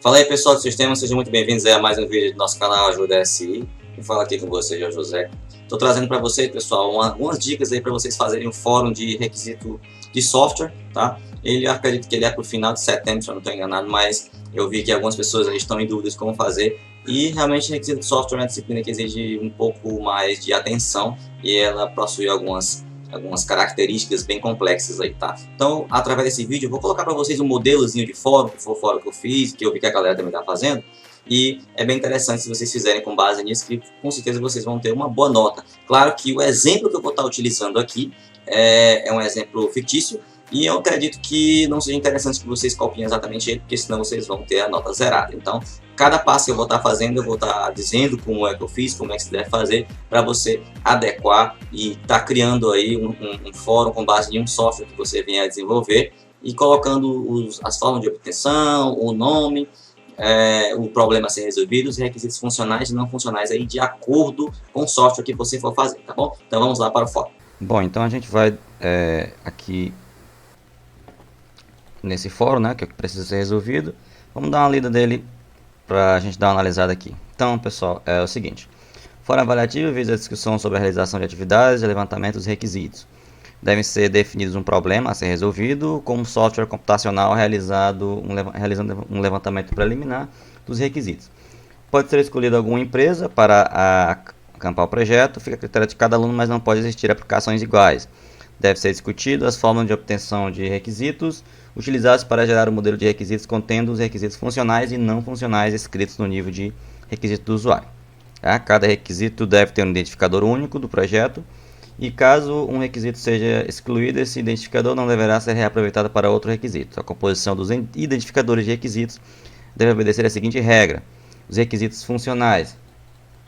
Fala aí, pessoal do sistema, sejam muito bem-vindos a mais um vídeo do nosso canal Ajuda SI. Quem fala aqui com vocês é o José. Estou trazendo para vocês, pessoal, algumas dicas aí para vocês fazerem um fórum de requisito de software, tá? Eu acredito que ele é para o final de setembro, se eu não estou enganado, mas eu vi que algumas pessoas aí estão em dúvidas como fazer. E realmente requisito de software é uma disciplina que exige um pouco mais de atenção e ela possui algumas características bem complexas aí, tá? Então, através desse vídeo, eu vou colocar para vocês um modelozinho de fórum, que foi o fórum que eu fiz, que eu vi que a galera também tá fazendo, e é bem interessante se vocês fizerem com base nisso, que com certeza vocês vão ter uma boa nota. Claro que o exemplo que eu vou estar utilizando aqui é um exemplo fictício, e eu acredito que não seja interessante que vocês copiem exatamente ele, porque senão vocês vão ter a nota zerada. Então, cada passo que eu vou estar fazendo, eu vou estar dizendo como é que eu fiz, como é que se deve fazer, para você adequar e estar criando aí um fórum com base em um software que você venha a desenvolver e colocando as formas de obtenção, o nome, o problema a ser resolvido, os requisitos funcionais e não funcionais aí de acordo com o software que você for fazer, tá bom? Então vamos lá para o fórum. Bom, então a gente vai aqui nesse fórum, né, que precisa ser resolvido. Vamos dar uma lida dele para a gente dar uma analisada aqui. Então, pessoal, é o seguinte: fórum avaliativo visa a discussão sobre a realização de atividades e levantamento dos requisitos. Devem ser definidos um problema a ser resolvido, com um software computacional realizando um levantamento preliminar dos requisitos. Pode ser escolhida alguma empresa para acampar o projeto, fica a critério de cada aluno, mas não pode existir aplicações iguais. Deve ser discutido as formas de obtenção de requisitos utilizados para gerar o modelo de requisitos contendo os requisitos funcionais e não funcionais escritos no nível de requisito do usuário. Cada requisito deve ter um identificador único do projeto e caso um requisito seja excluído, esse identificador não deverá ser reaproveitado para outro requisito. A composição dos identificadores de requisitos deve obedecer a seguinte regra: os requisitos funcionais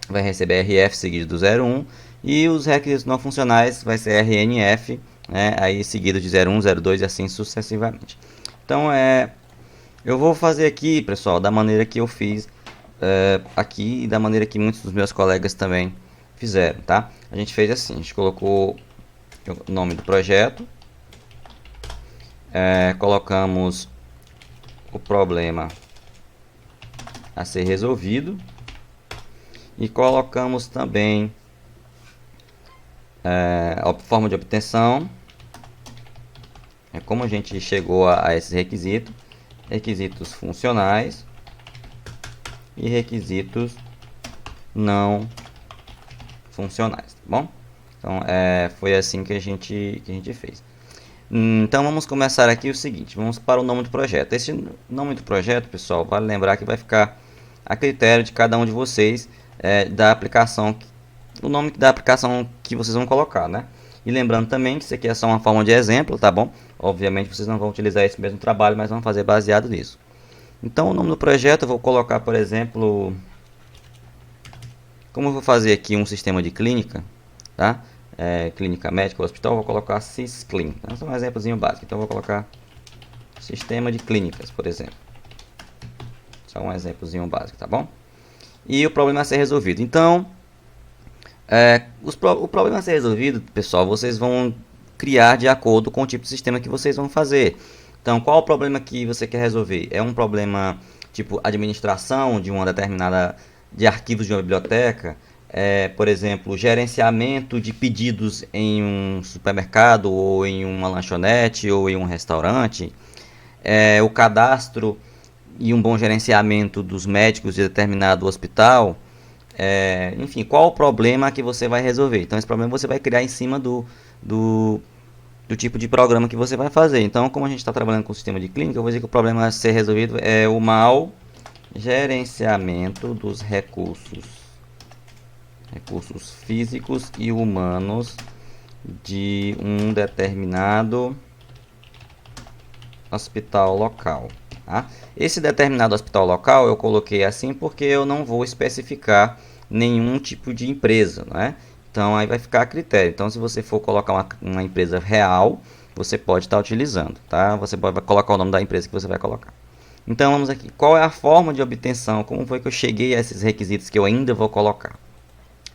vai receber RF seguido do 01 e os requisitos não funcionais vai ser RNF, né, aí seguido de 01, 02 e assim sucessivamente. Então eu vou fazer aqui, pessoal, da maneira que eu fiz aqui e da maneira que muitos dos meus colegas também fizeram, tá? A gente fez assim, a gente colocou o nome do projeto, colocamos o problema a ser resolvido e colocamos também a forma de obtenção, como a gente chegou a esses requisitos, requisitos funcionais e requisitos não funcionais, tá bom? Então foi assim que a gente fez. Então vamos começar aqui o seguinte, vamos para o nome do projeto. Esse nome do projeto, pessoal, vale lembrar que vai ficar a critério de cada um de vocês, da aplicação, o nome da aplicação que vocês vão colocar, né? E lembrando também que isso aqui é só uma forma de exemplo, tá bom? Obviamente vocês não vão utilizar esse mesmo trabalho, mas vão fazer baseado nisso. Então o nome do projeto eu vou colocar, por exemplo, como eu vou fazer aqui um sistema de clínica, tá? Clínica médica, hospital, eu vou colocar SysClean. Então, esse é um exemplozinho básico. Então eu vou colocar sistema de clínicas, por exemplo. Só um exemplozinho básico, tá bom? E o problema a ser resolvido. Então, o problema a ser resolvido, pessoal, vocês vão criar de acordo com o tipo de sistema que vocês vão fazer. Então, qual o problema que você quer resolver? É um problema tipo administração de uma determinada de arquivos de uma biblioteca? Por exemplo, gerenciamento de pedidos em um supermercado ou em uma lanchonete ou em um restaurante? O cadastro e um bom gerenciamento dos médicos de determinado hospital? Enfim, qual o problema que você vai resolver? Então esse problema você vai criar em cima do tipo de programa que você vai fazer. Então, como a gente está trabalhando com o sistema de clínica, eu vou dizer que o problema a ser resolvido é o mau gerenciamento dos recursos físicos e humanos de um determinado hospital local. Tá? Esse determinado hospital local eu coloquei assim porque eu não vou especificar nenhum tipo de empresa, né? Então aí vai ficar a critério. Então se você for colocar uma empresa real, você pode estar utilizando, tá? Você vai colocar o nome da empresa que você vai colocar. Então vamos aqui. Qual é a forma de obtenção? Como foi que eu cheguei a esses requisitos que eu ainda vou colocar?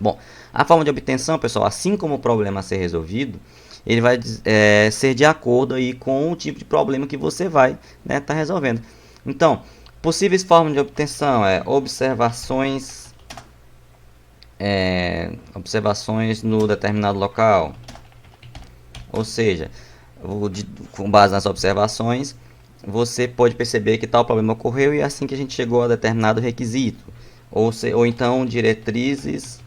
Bom, a forma de obtenção, pessoal, assim como o problema a ser resolvido, ele vai ser de acordo aí com o tipo de problema que você vai estar resolvendo. Então, Possíveis formas de obtenção é observações no determinado local. Ou seja, com base nas observações, você pode perceber que tal problema ocorreu e é assim que a gente chegou a determinado requisito. Ou então diretrizes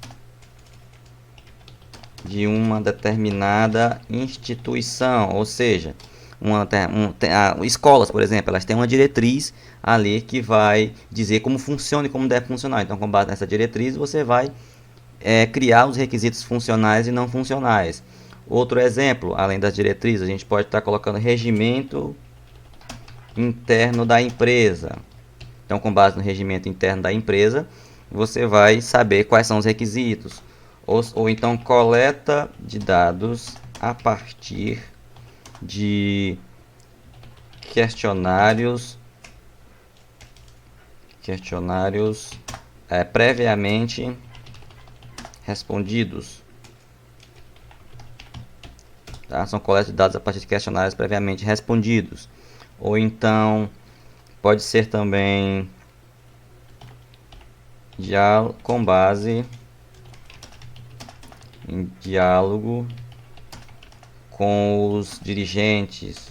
de uma determinada instituição, ou seja, escolas, por exemplo, elas têm uma diretriz ali que vai dizer como funciona e como deve funcionar. Então, com base nessa diretriz, você vai criar os requisitos funcionais e não funcionais. Outro exemplo, além das diretrizes, a gente pode estar colocando regimento interno da empresa. Então, com base no regimento interno da empresa, você vai saber quais são os requisitos. Ou então, coleta de dados a partir de questionários previamente respondidos. Tá? São coleta de dados a partir de questionários previamente respondidos. Ou então, pode ser também com base em diálogo com os dirigentes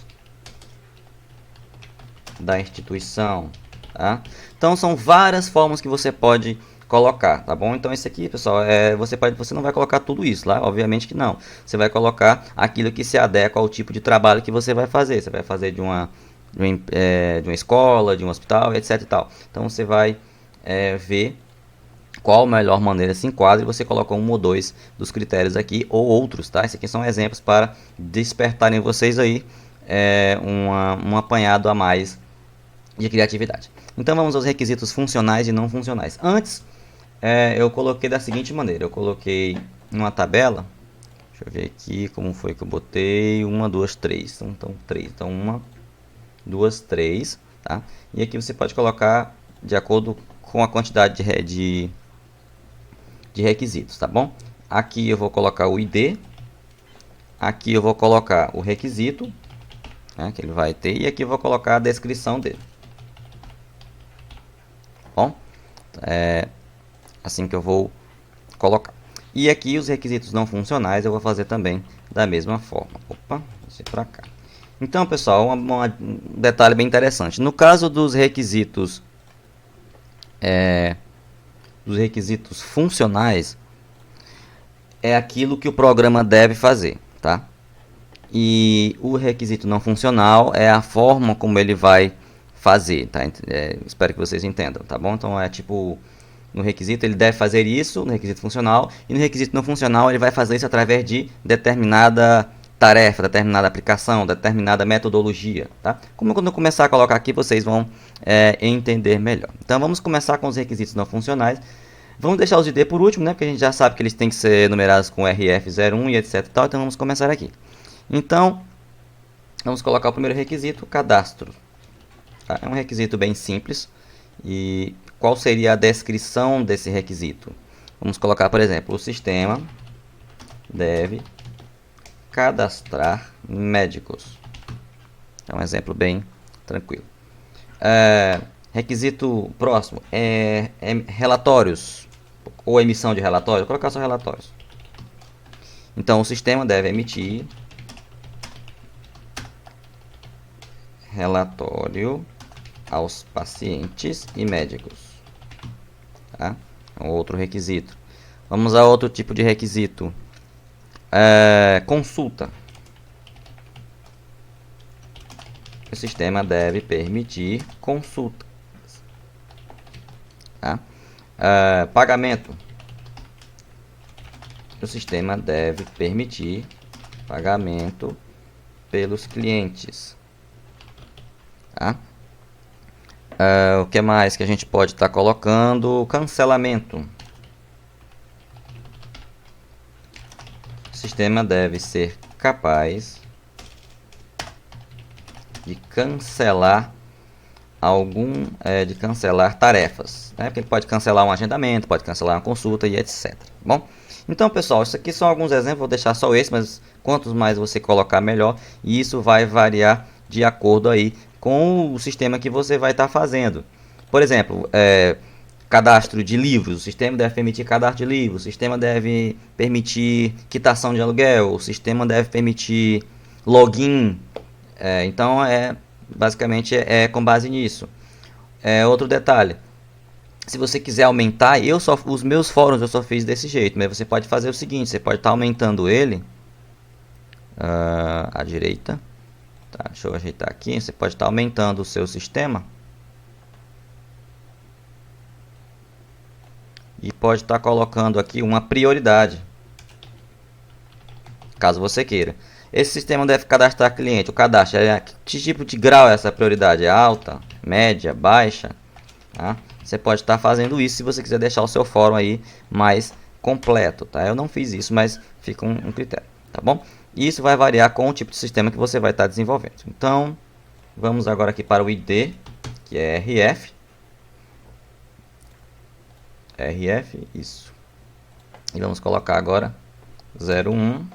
da instituição, tá? Então são várias formas que você pode colocar, tá bom? Então esse aqui, pessoal, você não vai colocar tudo isso lá, obviamente que não. Você vai colocar aquilo que se adequa ao tipo de trabalho que você vai fazer. Você vai fazer de uma escola, de um hospital, etc e tal. Então você vai ver qual a melhor maneira se enquadra e você coloca um ou dois dos critérios aqui ou outros, tá? Esses aqui são exemplos para despertarem vocês aí um apanhado a mais de criatividade. Então vamos aos requisitos funcionais e não funcionais. Antes, eu coloquei da seguinte maneira, eu coloquei uma tabela, deixa eu ver aqui como foi que eu botei, 1, 2, 3, então 3, então 1, 2, 3, tá? E aqui você pode colocar de acordo com a quantidade de requisitos, tá bom? Aqui eu vou colocar o ID, aqui eu vou colocar o requisito, né, que ele vai ter, e aqui eu vou colocar a descrição dele. Bom, assim que eu vou colocar. E aqui os requisitos não funcionais eu vou fazer também da mesma forma. Opa, deixa eu ir para cá. Então, pessoal, um detalhe bem interessante. No caso dos requisitos funcionais, é aquilo que o programa deve fazer, tá? E o requisito não funcional é a forma como ele vai fazer, tá? Espero que vocês entendam, tá bom? Então é tipo, no requisito ele deve fazer isso, no requisito funcional, e no requisito não funcional ele vai fazer isso através de determinada tarefa, determinada aplicação, determinada metodologia, tá? Como quando eu começar a colocar aqui, vocês vão entender melhor. Então vamos começar com os requisitos não funcionais. Vamos deixar os ID por último, né? Porque a gente já sabe que eles têm que ser numerados com RF01 e etc e tal, então vamos começar aqui. Então, vamos colocar o primeiro requisito, cadastro. Tá? É um requisito bem simples. E qual seria a descrição desse requisito? Vamos colocar, por exemplo, o sistema deve cadastrar médicos. É um exemplo bem tranquilo. Requisito próximo é relatórios ou emissão de relatórios. Vou colocar só relatórios. Então, o sistema deve emitir relatório aos pacientes e médicos. Tá? Outro requisito. Vamos a outro tipo de requisito. Consulta. O sistema deve permitir consulta. Tá? Pagamento. O sistema deve permitir pagamento pelos clientes. Tá? O que mais que a gente pode estar colocando? Cancelamento. O sistema deve ser capaz de cancelar de cancelar tarefas, né? Porque ele pode cancelar um agendamento, pode cancelar uma consulta e etc. Bom, então pessoal, isso aqui são alguns exemplos, vou deixar só esse, mas quantos mais você colocar melhor, e isso vai variar de acordo aí com o sistema que você vai estar fazendo. Por exemplo, cadastro de livros, o sistema deve permitir cadastro de livros, o sistema deve permitir quitação de aluguel, o sistema deve permitir login. Então, basicamente é com base nisso. Outro detalhe, se você quiser aumentar, os meus fóruns eu só fiz desse jeito, mas você pode fazer o seguinte, você pode estar aumentando ele à direita. Tá, deixa eu ajeitar aqui, você pode estar aumentando o seu sistema e pode estar colocando aqui uma prioridade, caso você queira. Esse sistema deve cadastrar cliente. O cadastro, que tipo de grau é essa prioridade? É alta, média, baixa? Tá? Você pode estar fazendo isso se você quiser deixar o seu fórum aí mais completo. Tá? Eu não fiz isso, mas fica um critério. Tá bom? Isso vai variar com o tipo de sistema que você vai estar desenvolvendo. Então, vamos agora aqui para o ID, que é RF. RF, isso. E vamos colocar agora 01.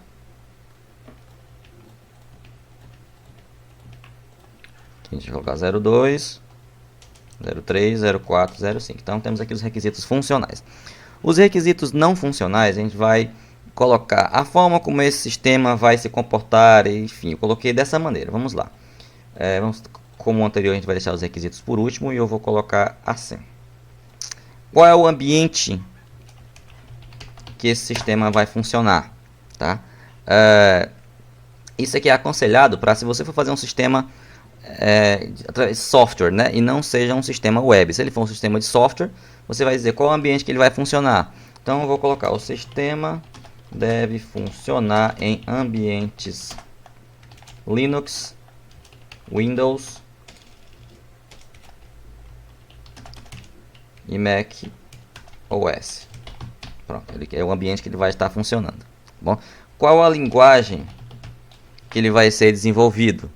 A gente vai colocar 02, 03, 04, 05. Então temos aqui os requisitos funcionais. Os requisitos não funcionais, a gente vai colocar a forma como esse sistema vai se comportar, enfim, eu coloquei dessa maneira. Vamos lá. Como o anterior, a gente vai deixar os requisitos por último e eu vou colocar assim. Qual é o ambiente que esse sistema vai funcionar? Tá? Isso aqui é aconselhado para se você for fazer um sistema através de software, né? E não seja um sistema web. Se ele for um sistema de software, você vai dizer qual é o ambiente que ele vai funcionar. Então eu vou colocar o sistema deve funcionar em ambientes Linux, Windows e Mac OS. Pronto, ele é o ambiente que ele vai estar funcionando. Bom, qual a linguagem que ele vai ser desenvolvido?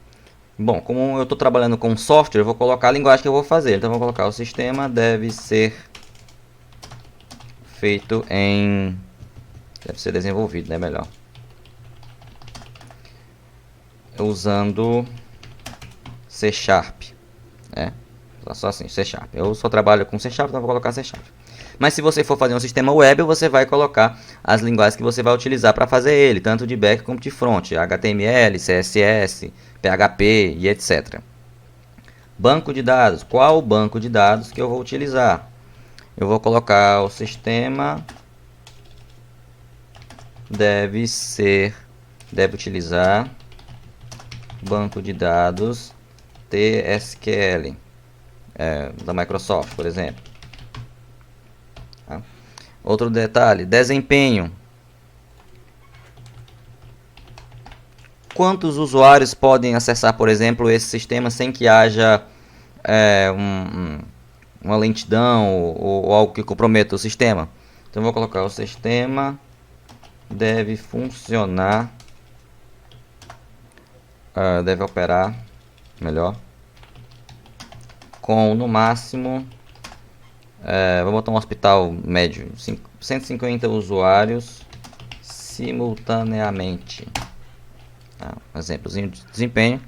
Bom, como eu estou trabalhando com software, eu vou colocar a linguagem que eu vou fazer. Então, eu vou colocar o sistema deve ser feito em... Deve ser desenvolvido, né? Melhor. Usando C Sharp. Só assim, C Sharp. Eu só trabalho com C Sharp, então eu vou colocar C Sharp. Mas se você for fazer um sistema web, você vai colocar as linguagens que você vai utilizar para fazer ele, tanto de back como de front, HTML, CSS, PHP e etc. Banco de dados. Qual o banco de dados que eu vou utilizar? Eu vou colocar o sistema deve utilizar banco de dados TSQL da Microsoft, por exemplo. Tá? Outro detalhe, desempenho. Quantos usuários podem acessar, por exemplo, esse sistema sem que haja uma lentidão ou algo que comprometa o sistema? Então, eu vou colocar o sistema deve funcionar, deve operar, melhor, com no máximo, vou botar um hospital médio, 150 usuários simultaneamente. Um exemplozinho de desempenho.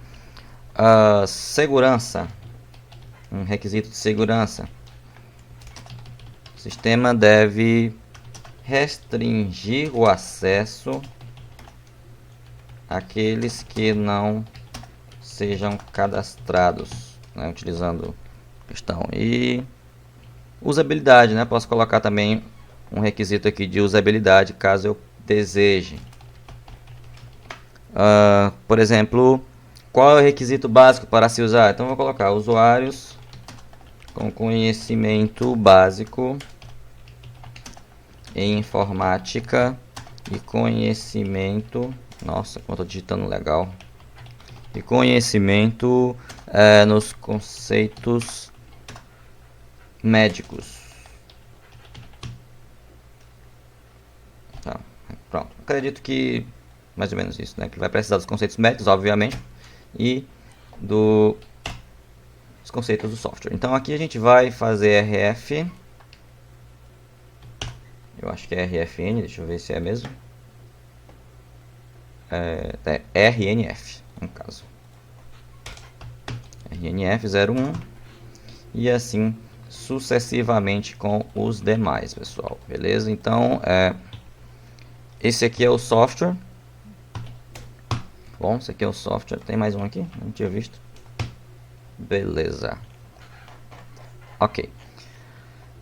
Segurança, um requisito de segurança. O sistema deve restringir o acesso àqueles que não sejam cadastrados, né, utilizando questão. E usabilidade, né? Posso colocar também um requisito aqui de usabilidade, caso eu deseje. Por exemplo, qual é o requisito básico para se usar? Então, vou colocar usuários com conhecimento básico em informática e conhecimento... Nossa, como eu estou digitando legal. E conhecimento nos conceitos médicos. Tá, pronto. Acredito que mais ou menos isso, né? Que vai precisar dos conceitos médicos, obviamente, e dos conceitos do software. Então aqui a gente vai fazer RF. Eu acho que é RFN, deixa eu ver se é mesmo. RNF, no caso. RNF 01. E assim sucessivamente com os demais, pessoal. Beleza? Então, esse aqui é o software. Bom, esse aqui é o software. Tem mais um aqui? Não tinha visto. Beleza. Ok.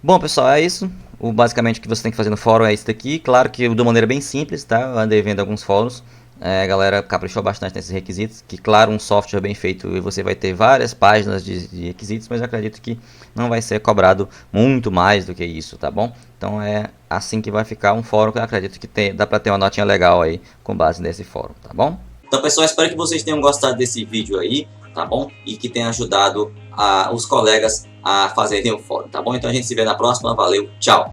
Bom, pessoal, é isso. Basicamente o que você tem que fazer no fórum é isso daqui. Claro que de uma maneira bem simples, tá? Eu andei vendo alguns fóruns. A galera caprichou bastante nesses requisitos. Que, claro, um software bem feito e você vai ter várias páginas de requisitos, mas eu acredito que não vai ser cobrado muito mais do que isso, tá bom? Então é assim que vai ficar um fórum que eu acredito que dá pra ter uma notinha legal aí com base nesse fórum, tá bom? Então, pessoal, espero que vocês tenham gostado desse vídeo aí, tá bom? E que tenha ajudado os colegas a fazerem o fórum, tá bom? Então a gente se vê na próxima. Valeu, tchau!